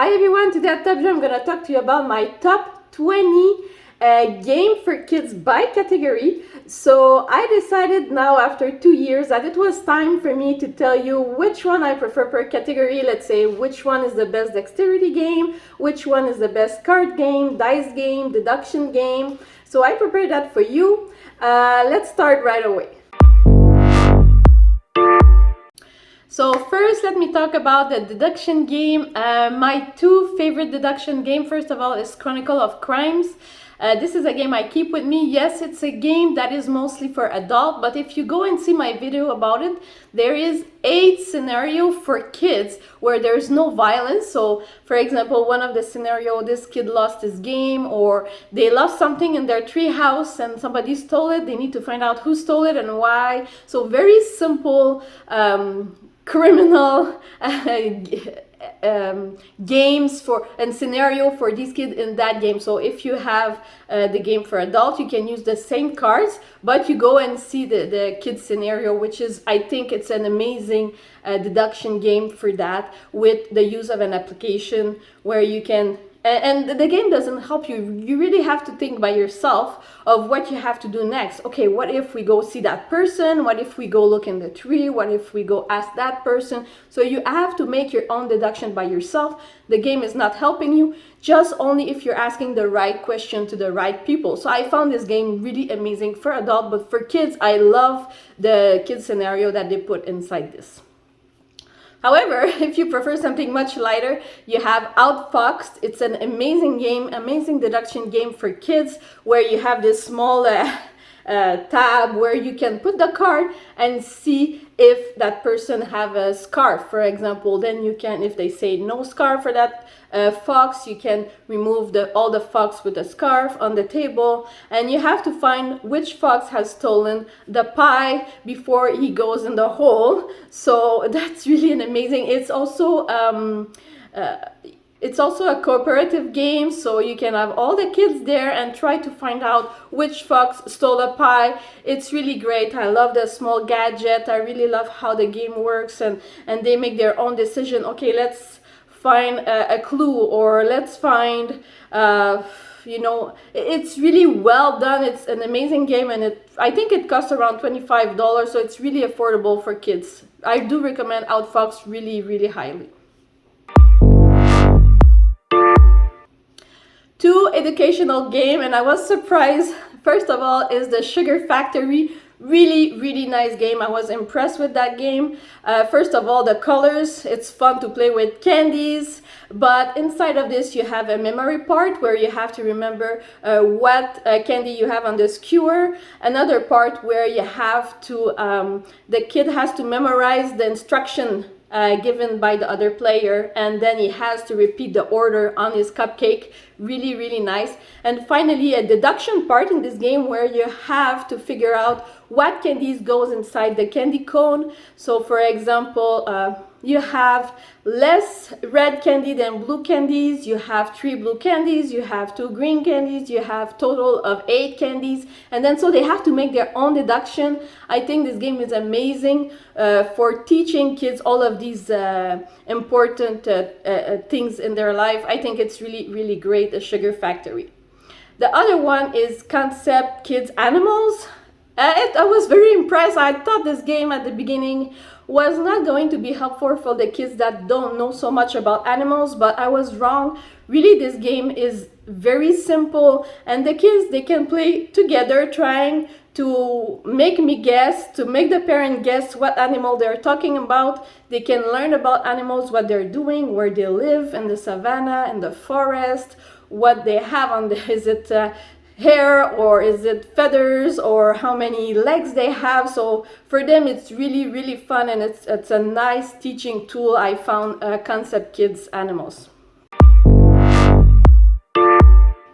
Hi everyone, today at Top Jeux I'm going to talk to you about my top 20 game for kids by category. So I decided now after 2 years that it was time for me to tell you which one I prefer per category. Let's say which one is the best dexterity game, which one is the best card game, dice game, deduction game. So I prepared that for you. Let's start right away. So first, let me talk about the deduction game. My two favorite deduction game, first of all, is Chronicle of Crimes. This is a game I keep with me. Yes, it's a game that is mostly for adult, but if you go and see my video about it, there is 8 scenarios for kids where there's no violence. So for example, one of the scenario, this kid lost his game, or they lost something in their tree house and somebody stole it. They need to find out who stole it and why. So very simple criminal games for and scenario for these kids in that game. So if you have the game for adults, you can use the same cards, but you go and see the kids scenario, which is, I think it's an amazing deduction game for that, with the use of an application where you can and the game doesn't help you. You really have to think by yourself of what you have to do next. Okay, what if we go see that person? What if we go look in the tree? What if we go ask that person? So you have to make your own deduction by yourself. The game is not helping you, just only if you're asking the right question to the right people. So I found this game really amazing for adults, but for kids, I love the kids scenario that they put inside this. However, if you prefer something much lighter, you have Outfoxed. It's an amazing game, amazing deduction game for kids, where you have this small tab where you can put the card and see if that person have a scarf, for example. Then you can, if they say no scarf for that fox, you can remove all the fox with a scarf on the table, and you have to find which fox has stolen the pie before he goes in the hole. So that's really an amazing. It's also a cooperative game, so you can have all the kids there and try to find out which fox stole a pie. It's really great. I love the small gadget. I really love how the game works, and they make their own decision. Okay, let's find a clue, or let's find you know, it's really well done. It's an amazing game, and I think it costs around $25, so it's really affordable for kids. I do recommend Outfox really, really highly. 2 educational game, and I was surprised. First of all is the Sugar Factory. Really, really nice game. I was impressed with that game. First of all, the colors. It's fun to play with candies, but inside of this you have a memory part where you have to remember what candy you have on the skewer. Another part where you have to, the kid has to memorize the instruction given by the other player, and then he has to repeat the order on his cupcake. Really, really nice. And finally, a deduction part in this game where you have to figure out what candies goes inside the candy cone. So for example, you have less red candy than blue candies. You have 3 blue candies, you have 2 green candies, you have total of 8 candies, and then so they have to make their own deduction. I think this game is amazing for teaching kids all of these important things in their life. I think it's really, really great, the Sugar Factory. The other one is Concept Kids Animals. I was very impressed. I thought this game at the beginning was not going to be helpful for the kids that don't know so much about animals, but I was wrong. Really, this game is very simple, and the kids, they can play together trying to make the parent guess what animal they're talking about. They can learn about animals, what they're doing, where they live, in the savannah, in the forest, what they have on the, is it hair, or is it feathers, or how many legs they have. So for them it's really, really fun, and it's a nice teaching tool. I found Concept Kids Animals.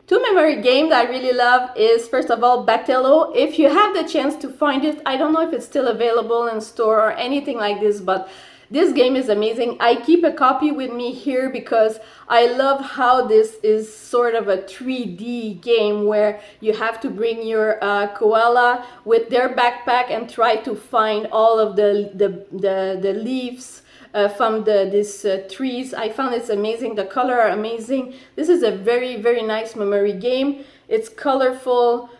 2 memory game that I really love is, first of all, Battello. If you have the chance to find it, I don't know if it's still available in store or anything like this, but this game is amazing. I keep a copy with me here because I love how this is sort of a 3D game where you have to bring your koala with their backpack and try to find all of the leaves from these trees. I found it's amazing. The color are amazing. This is a very, very nice memory game. It's colorful.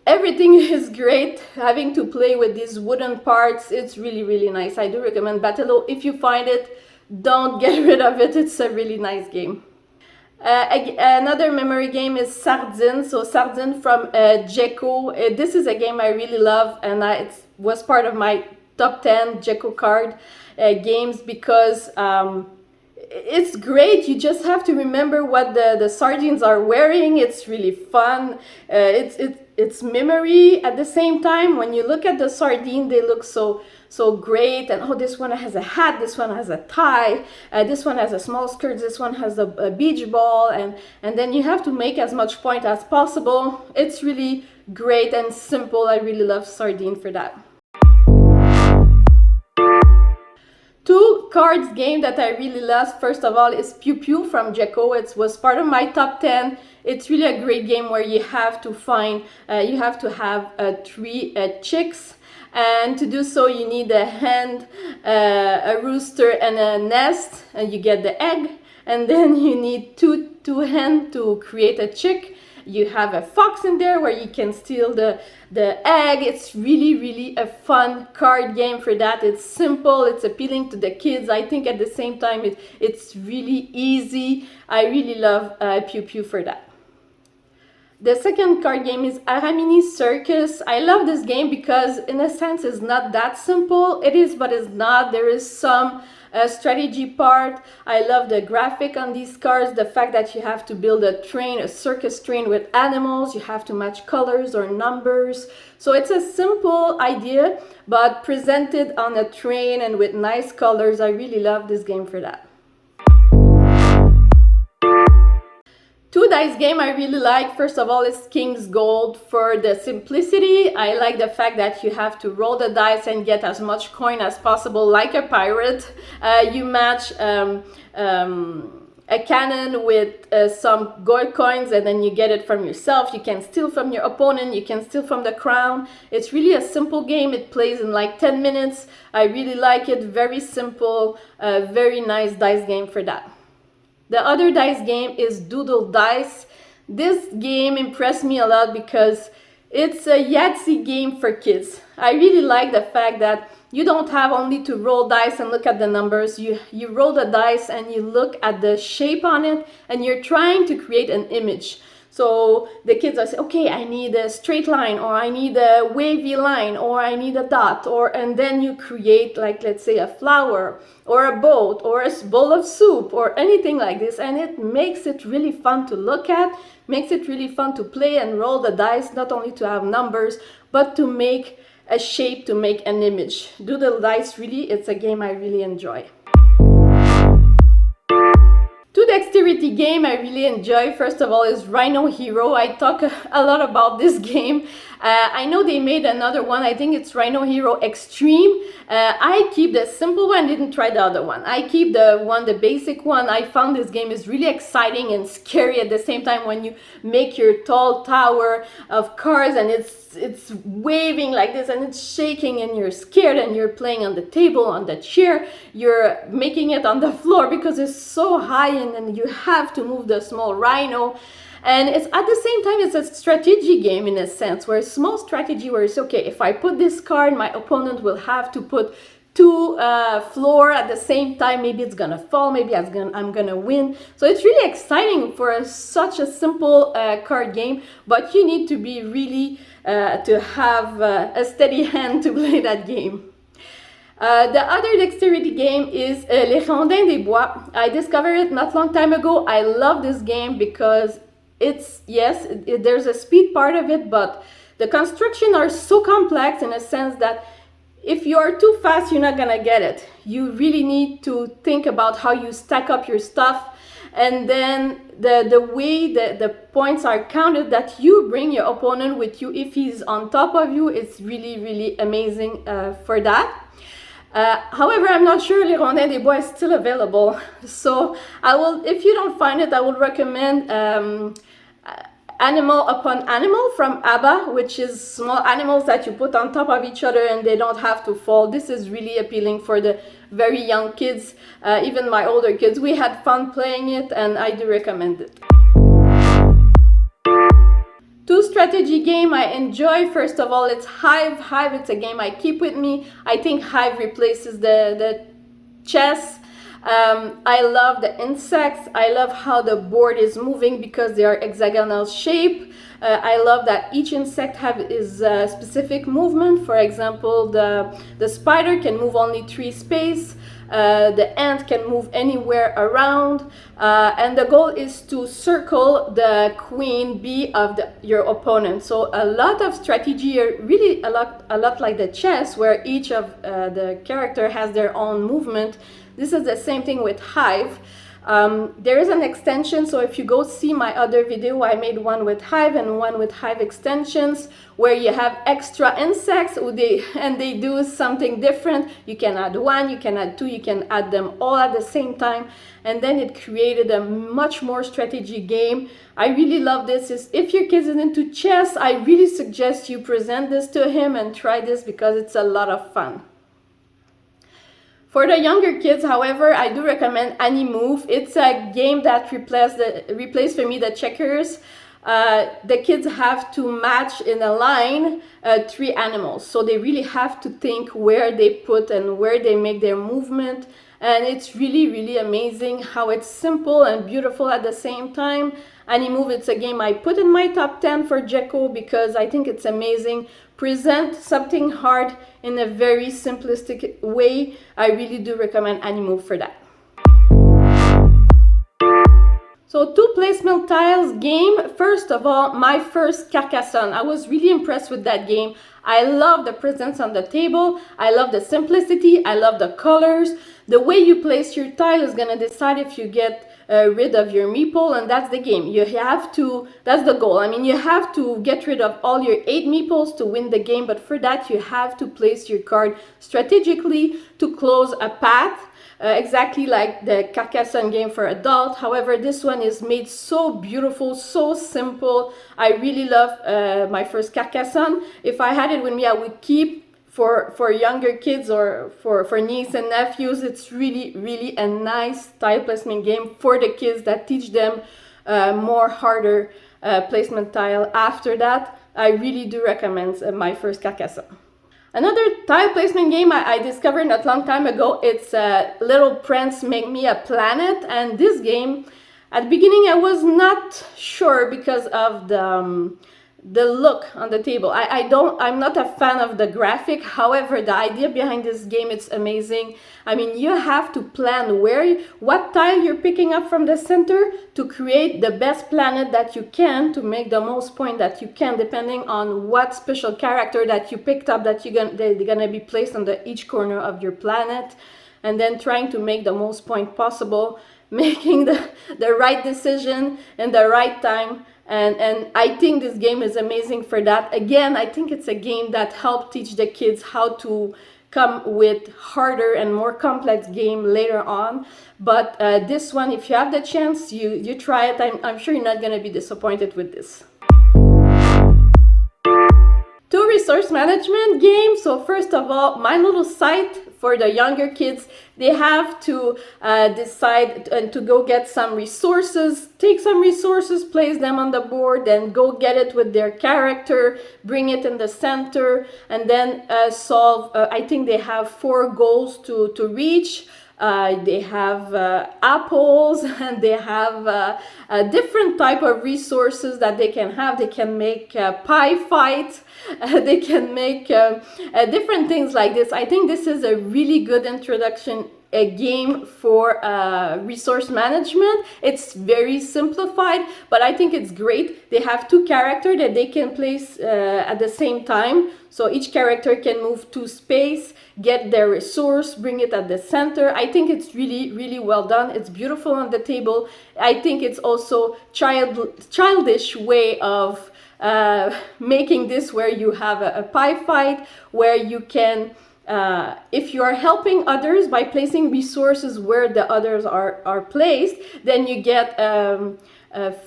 Everything is great. Having to play with these wooden parts, it's really, really nice. I do recommend Batelo. If you find it, don't get rid of it. It's a really nice game. Another memory game is Sardine. So Sardine from Jeux. This is a game I really love, and it was part of my top 10 Jeux card games because it's great. You just have to remember what the sardines are wearing. It's really fun. It's memory at the same time. When you look at the sardine, they look so great. And oh, this one has a hat, this one has a tie, this one has a small skirt, this one has a beach ball, and then you have to make as much point as possible. It's really great and simple. I really love Sardine for that. Two cards game that I really love, first of all, is Pew Pew from Jeux. It was part of my top 10. It's really a great game where you have to find, you have to have 3 chicks. And to do so, you need a hen, a rooster, and a nest, and you get the egg. And then you need two hen to create a chick. You have a fox in there where you can steal the egg. It's really, really a fun card game for that. It's simple, it's appealing to the kids. I think at the same time, it's really easy. I really love Pew Pew for that. The second card game is Aramini Circus. I love this game because in a sense it's not that simple. It is, but it's not. There is some strategy part. I love the graphic on these cards, the fact that you have to build a train, a circus train with animals. You have to match colors or numbers. So it's a simple idea, but presented on a train and with nice colors. I really love this game for that. Two dice game I really like. First of all is King's Gold for the simplicity. I like the fact that you have to roll the dice and get as much coin as possible like a pirate. You match a cannon with some gold coins and then you get it from yourself. You can steal from your opponent, you can steal from the crown. It's really a simple game. It plays in like 10 minutes. I really like it. Very simple, very nice dice game for that. The other dice game is Doodle Dice. This game impressed me a lot because it's a Yahtzee game for kids. I really like the fact that you don't have only to roll dice and look at the numbers. You roll the dice and you look at the shape on it and you're trying to create an image. So the kids are saying, okay, I need a straight line, or I need a wavy line, or I need a dot, and then you create, like, let's say a flower or a boat or a bowl of soup or anything like this, and it makes it really fun to look at, makes it really fun to play and roll the dice, not only to have numbers, but to make a shape, to make an image. Doodle Dice, really, it's a game I really enjoy. Two dexterity game I really enjoy, first of all, is Rhino Hero. I talk a lot about this game. I know they made another one. I think it's Rhino Hero Extreme. I keep the simple one, didn't try the other one. I keep the basic one. I found this game is really exciting and scary at the same time when you make your tall tower of cards and it's waving like this and it's shaking and you're scared and you're playing on the table, on the chair. You're making it on the floor because it's so high and then you have to move the small rhino. And it's at the same time, it's a strategy game in a sense, where it's small strategy where it's okay, if I put this card, my opponent will have to put two floor at the same time. Maybe it's gonna fall, maybe I'm gonna win. So it's really exciting for such a simple card game, but you need to be really to have a steady hand to play that game. The other dexterity game is Les Rondins des Bois. I discovered it not long time ago. I love this game because it's, yes, there's a speed part of it, but the construction are so complex in a sense that if you are too fast, you're not gonna get it. You really need to think about how you stack up your stuff, and then the way the points are counted, that you bring your opponent with you if he's on top of you. It's really, really amazing for that. However, I'm not sure Les Rondins des Bois is still available, so I will, if you don't find it, I would recommend animal upon animal from ABBA, which is small animals that you put on top of each other and they don't have to fall. This is really appealing for the very young kids, even my older kids. We had fun playing it and I do recommend it. Two strategy game I enjoy. First of all, it's Hive. Hive, it's a game I keep with me. I think Hive replaces the chess. I love the insects. I love how the board is moving because they are hexagonal shape. I love that each insect is a specific movement. For example, the spider can move only 3 spaces. The ant can move anywhere around, and the goal is to circle the queen bee of your opponent. So a lot of strategy, really a lot like the chess, where each of the character has their own movement. This is the same thing with Hive. There is an extension, so if you go see my other video, I made one with Hive and one with Hive extensions, where you have extra insects and they do something different. You can add 1, you can add 2, you can add them all at the same time, and then it created a much more strategy game. I really love this. If your kid is into chess, I really suggest you present this to him and try this because it's a lot of fun. For the younger kids, however, I do recommend Animove. It's a game that replaced for me the checkers. The kids have to match in a line 3 animals, so they really have to think where they put and where they make their movement. And it's really amazing how it's simple and beautiful at the same time. Animove, it's a game I put in my top 10 for Jeux because I think it's amazing. Present something hard in a very simplistic way. I really do recommend Animove for that. So 2 placement tiles game. First of all, my first Carcassonne. I was really impressed with that game. I love the presence on the table. I love the simplicity. I love the colors. The way you place your tile is going to decide if you get rid of your meeple, and that's the game. You have to, that's the goal. I mean, you have to get rid of all your 8 meeples to win the game, but for that you have to place your card strategically to close a path, exactly like the Carcassonne game for adult. However, this one is made so beautiful, so simple. I really love my first Carcassonne. If I had it with me, I would keep for younger kids or for nieces and nephews. It's really a nice tile placement game for the kids that teach them more harder placement tile. After that, I really do recommend my first Carcassonne. Another tile placement game I discovered not long time ago, it's Little Prince Make Me a Planet. And this game, at the beginning I was not sure because of the look on the table. I'm not a fan of the graphic. However, the idea behind this game, it's amazing. I mean, you have to plan what tile you're picking up from the center to create the best planet that you can, to make the most point that you can, depending on what special character that you picked up that they're gonna be placed on each corner of your planet, and then trying to make the most point possible, making the right decision in the right time. And I think this game is amazing for that. Again, I think it's a game that helps teach the kids how to come with harder and more complex game later on. But this one, if you have the chance, you try it. I'm sure you're not going to be disappointed with this. 2 resource management games. So first of all, my little site for the younger kids, they have to decide and to go get some resources, take some resources, place them on the board, then go get it with their character, bring it in the center, and then solve. I think they have 4 goals to reach. They have apples, and they have a different type of resources that they can have. They can make pie fight. They can make different things like this. I think this is a really good introduction, a game for resource management. It's very simplified, but I think it's great. They have 2 characters that they can place at the same time. So each character can move 2 spaces, get their resource, bring it at the center. I think it's really well done. It's beautiful on the table. I think it's also childish way of making this, where you have a pie fight, where you can if you are helping others by placing resources where the others are placed, then you get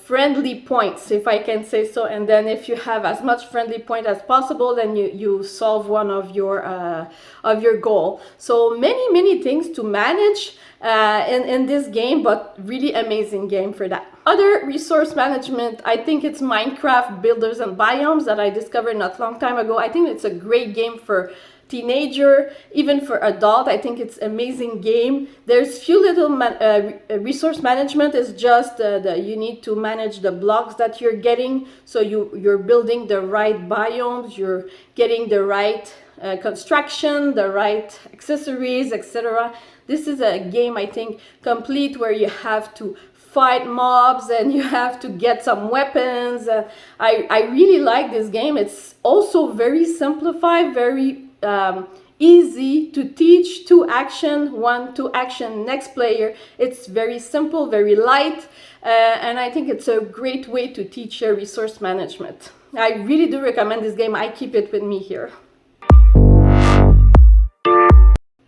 friendly points, if I can say so, and then if you have as much friendly point as possible, then you solve one of your goal. So many things to manage in this game, but really amazing game for that. Other resource management, I think it's Minecraft Builders and Biomes that I discovered not long time ago. I think it's a great game for teenager, even for adult. I think it's amazing game. There's few little resource management is just you need to manage the blocks that you're getting, so you're building the right biomes, you're getting the right construction, the right accessories, etc. This is a game, I think, complete, where you have to fight mobs and you have to get some weapons. I really like this game. It's also very simplified, very easy to teach. 2 action, 1, 2 action, next player. It's very simple, very light, and I think it's a great way to teach resource management. I really do recommend this game. I keep it with me here.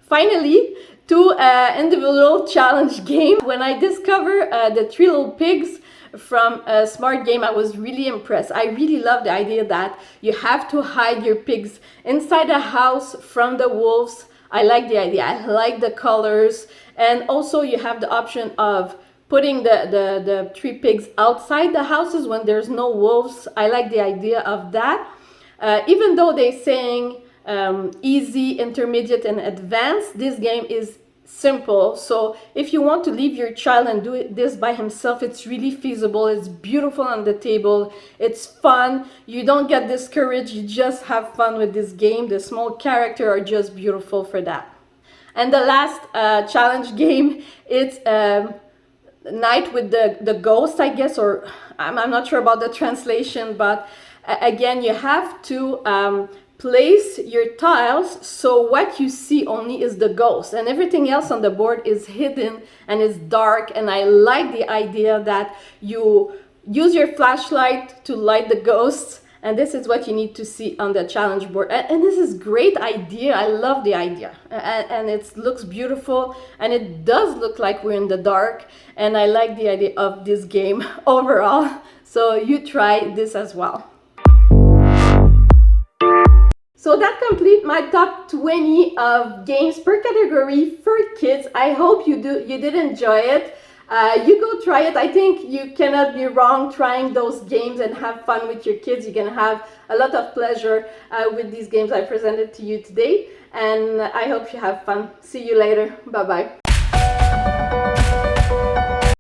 Finally, 2 individual challenge games. When I discovered the 3 Little Pigs from a Smart Game, I was really impressed. I really love the idea that you have to hide your pigs inside a house from the wolves. I like the idea. I like the colors, and also you have the option of putting the 3 pigs outside the houses when there's no wolves. I like the idea of that. Even though they're saying easy, intermediate, and advanced, this game is simple. So if you want to leave your child and do this by himself, it's really feasible. It's beautiful on the table. It's fun. You don't get discouraged. You just have fun with this game. The small characters are just beautiful for that. And the last challenge game, it's Night with the Ghost, I guess, or I'm not sure about the translation, but again, you have to place your tiles so what you see only is the ghost, and everything else on the board is hidden and is dark. And I like the idea that you use your flashlight to light the ghosts, and this is what you need to see on the challenge board. And this is great idea. I love the idea, and it looks beautiful, and it does look like we're in the dark, and I like the idea of this game overall. So you try this as well. So that completes my top 20 of games per category for kids. I hope you did enjoy it. You go try it. I think you cannot be wrong trying those games and have fun with your kids. You're gonna have a lot of pleasure with these games I presented to you today, and I hope you have fun. See you later. Bye bye.